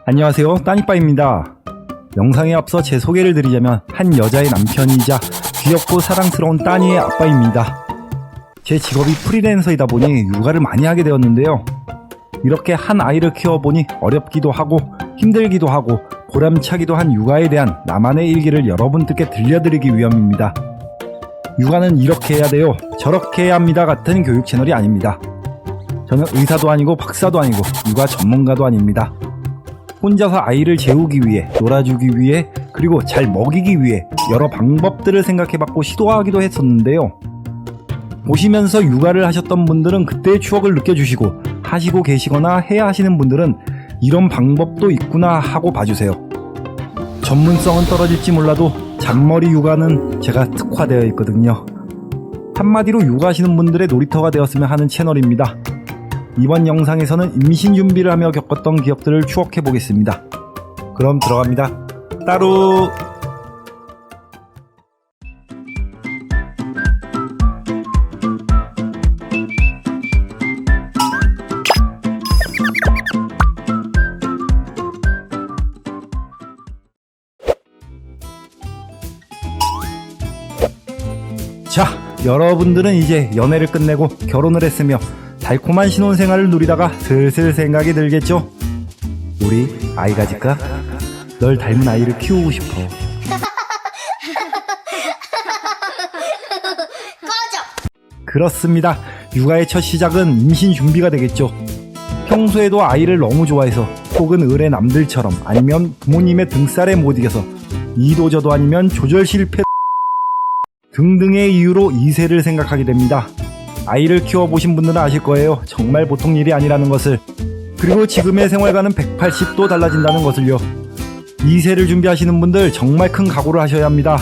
안녕하세요, 따니빠입니다. 영상에 앞서 제 소개를 드리자면 한 여자의 남편이자 귀엽고 사랑스러운 따니의 아빠입니다. 제 직업이 프리랜서이다 보니 육아를 많이 하게 되었는데요. 이렇게 한 아이를 키워보니 어렵기도 하고 힘들기도 하고 보람차기도 한 육아에 대한 나만의 일기를 여러분들께 들려드리기 위함입니다. 육아는 이렇게 해야 돼요, 저렇게 해야 합니다 같은 교육 채널이 아닙니다. 저는 의사도 아니고 박사도 아니고 육아 전문가도 아닙니다. 혼자서 아이를 재우기 위해, 놀아주기 위해, 그리고 잘 먹이기 위해 여러 방법들을 생각해봤고 시도하기도 했었는데요. 보시면서 육아를 하셨던 분들은 그때의 추억을 느껴주시고, 하시고 계시거나 해야 하시는 분들은 이런 방법도 있구나 하고 봐주세요. 전문성은 떨어질지 몰라도 잔머리 육아는 제가 특화되어 있거든요. 한마디로 육아하시는 분들의 놀이터가 되었으면 하는 채널입니다. 이번 영상에서는 임신 준비를 하며 겪었던 기억들을 추억해 보겠습니다. 그럼 들어갑니다. 따로. 자, 여러분들은 이제 연애를 끝내고 결혼을 했으며 달콤한 신혼생활을 누리다가 슬슬 생각이 들겠죠? 우리 아이 가질까? 널 닮은 아이를 키우고 싶어. 꺼져! 그렇습니다. 육아의 첫 시작은 임신 준비가 되겠죠. 평소에도 아이를 너무 좋아해서 혹은 을의 남들처럼 아니면 부모님의 등살에 못 이겨서 이도저도 아니면 조절 실패 등등의 이유로 2세를 생각하게 됩니다. 아이를 키워보신 분들은 아실 거예요. 정말 보통 일이 아니라는 것을. 그리고 지금의 생활과는 180도 달라진다는 것을요. 2세를 준비하시는 분들 정말 큰 각오를 하셔야 합니다.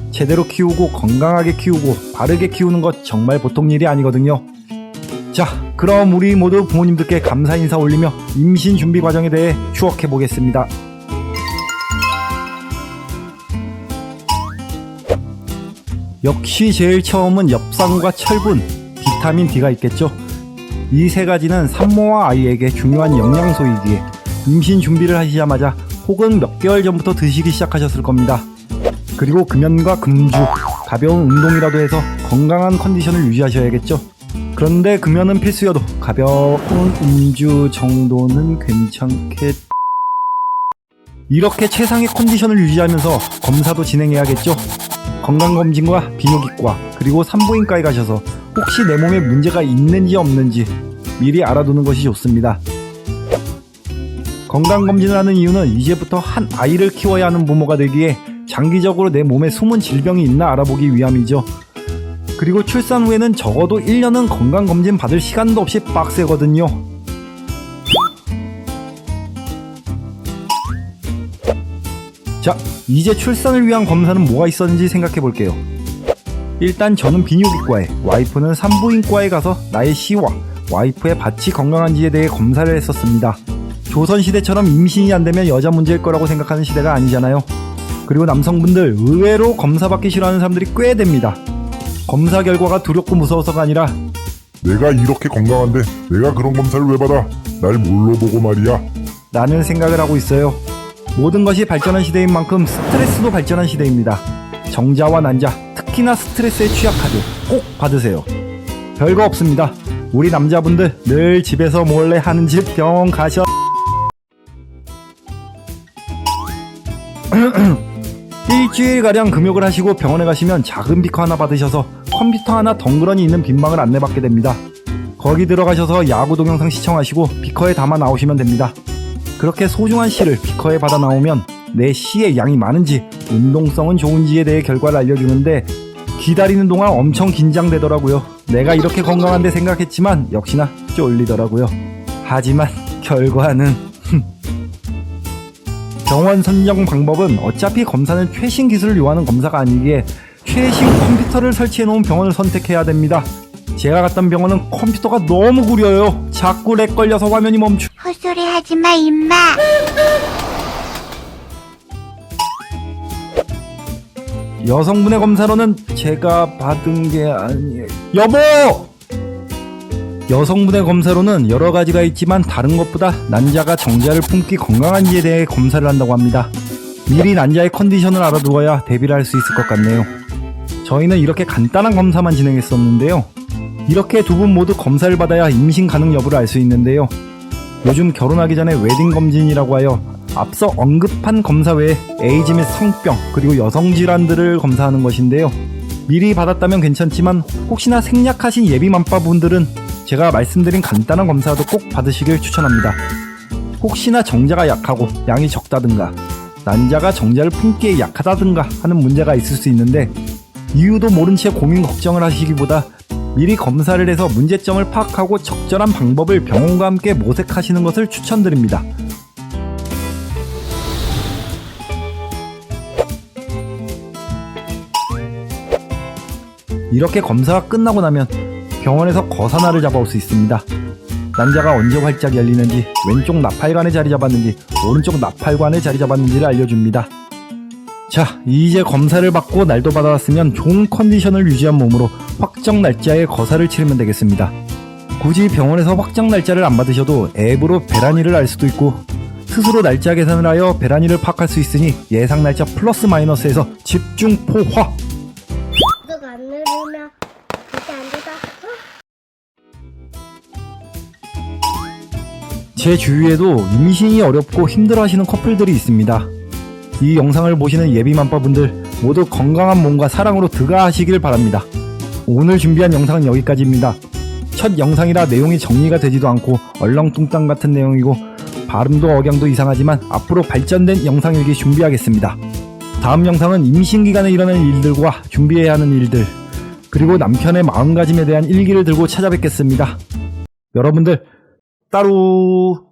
제대로 키우고 건강하게 키우고 바르게 키우는 것 정말 보통 일이 아니거든요. 자, 그럼 우리 모두 부모님들께 감사 인사 올리며 임신 준비 과정에 대해 추억해 보겠습니다. 역시 제일 처음은 엽산과 철분, 비타민 D가 있겠죠. 이 세 가지는 산모와 아이에게 중요한 영양소이기에 임신 준비를 하시자마자 혹은 몇 개월 전부터 드시기 시작하셨을 겁니다. 그리고 금연과 금주, 가벼운 운동이라도 해서 건강한 컨디션을 유지하셔야겠죠. 그런데 금연은 필수여도 가벼운 음주 정도는 괜찮겠... 이렇게 최상의 컨디션을 유지하면서 검사도 진행해야겠죠. 건강검진과 비뇨기과 그리고 산부인과에 가셔서 혹시 내 몸에 문제가 있는지 없는지 미리 알아두는 것이 좋습니다. 건강검진을 하는 이유는 이제부터 한 아이를 키워야 하는 부모가 되기에 장기적으로 내 몸에 숨은 질병이 있나 알아보기 위함이죠. 그리고 출산 후에는 적어도 1년은 건강검진 받을 시간도 없이 빡세거든요. 자, 이제 출산을 위한 검사는 뭐가 있었는지 생각해 볼게요. 일단 저는 비뇨기과에, 와이프는 산부인과에 가서 나의 시와 와이프의 밭이 건강한지에 대해 검사를 했었습니다. 조선시대처럼 임신이 안되면 여자 문제일 거라고 생각하는 시대가 아니잖아요. 그리고 남성분들 의외로 검사받기 싫어하는 사람들이 꽤 됩니다. 검사 결과가 두렵고 무서워서가 아니라 내가 이렇게 건강한데 내가 그런 검사를 왜 받아? 날 뭘로 보고 말이야? 라는 생각을 하고 있어요. 모든 것이 발전한 시대인 만큼 스트레스도 발전한 시대입니다. 정자와 난자, 특히나 스트레스에 취약하게 꼭 받으세요. 별거 없습니다. 우리 남자분들 늘 집에서 몰래 하는 짓 병원 가셔. 일주일가량 금욕을 하시고 병원에 가시면 작은 비커 하나 받으셔서 컴퓨터 하나 덩그러니 있는 빈방을 안내받게 됩니다. 거기 들어가셔서 야구 동영상 시청하시고 비커에 담아 나오시면 됩니다. 그렇게 소중한 씨를 비커에 받아 나오면 내 씨의 양이 많은지 운동성은 좋은지에 대해 결과를 알려주는데 기다리는 동안 엄청 긴장되더라고요. 내가 이렇게 건강한데 생각했지만 역시나 쫄리더라고요. 하지만 결과는 병원 선정 방법은 어차피 검사는 최신 기술을 요하는 검사가 아니기에 최신 컴퓨터를 설치해 놓은 병원을 선택해야 됩니다. 제가 갔던 병원은 컴퓨터가 너무 구려요. 자꾸 렉 걸려서 화면이 멈추. 헛소리 하지마 임마. 여성분의 검사로는 제가 받은 게 아니에요. 여보! 여성분의 검사로는 여러 가지가 있지만 다른 것보다 난자가 정자를 품기 건강한지에 대해 검사를 한다고 합니다. 미리 난자의 컨디션을 알아두어야 대비를 할 수 있을 것 같네요. 저희는 이렇게 간단한 검사만 진행했었는데요. 이렇게 두 분 모두 검사를 받아야 임신 가능 여부를 알 수 있는데요. 요즘 결혼하기 전에 웨딩 검진이라고 하여 앞서 언급한 검사 외에 에이즈 및 성병 그리고 여성 질환들을 검사하는 것인데요. 미리 받았다면 괜찮지만 혹시나 생략하신 예비맘빠분들은 제가 말씀드린 간단한 검사도 꼭 받으시길 추천합니다. 혹시나 정자가 약하고 양이 적다든가 난자가 정자를 품기에 약하다든가 하는 문제가 있을 수 있는데 이유도 모른 채 고민 걱정을 하시기보다 미리 검사를 해서 문제점을 파악하고 적절한 방법을 병원과 함께 모색하시는 것을 추천드립니다. 이렇게 검사가 끝나고 나면 병원에서 거사날을 잡아올 수 있습니다. 난자가 언제 활짝 열리는지, 왼쪽 나팔관에 자리 잡았는지, 오른쪽 나팔관에 자리 잡았는지를 알려줍니다. 자, 이제 검사를 받고 날도 받아왔으면 좋은 컨디션을 유지한 몸으로 확정 날짜에 거사를 치르면 되겠습니다. 굳이 병원에서 확정 날짜를 안 받으셔도 앱으로 배란일을 알 수도 있고 스스로 날짜 계산을 하여 배란일을 파악할 수 있으니 예상 날짜 플러스 마이너스에서 집중 포화! 구독 안 누르면 절대 안 되다. 제 주위에도 임신이 어렵고 힘들어하시는 커플들이 있습니다. 이 영상을 보시는 예비맘빠분들 모두 건강한 몸과 사랑으로 드가하시길 바랍니다. 오늘 준비한 영상은 여기까지입니다. 첫 영상이라 내용이 정리가 되지도 않고 얼렁뚱땅 같은 내용이고 발음도 억양도 이상하지만 앞으로 발전된 영상일기 준비하겠습니다. 다음 영상은 임신 기간에 일어나는 일들과 준비해야 하는 일들 그리고 남편의 마음가짐에 대한 일기를 들고 찾아뵙겠습니다. 여러분들 따로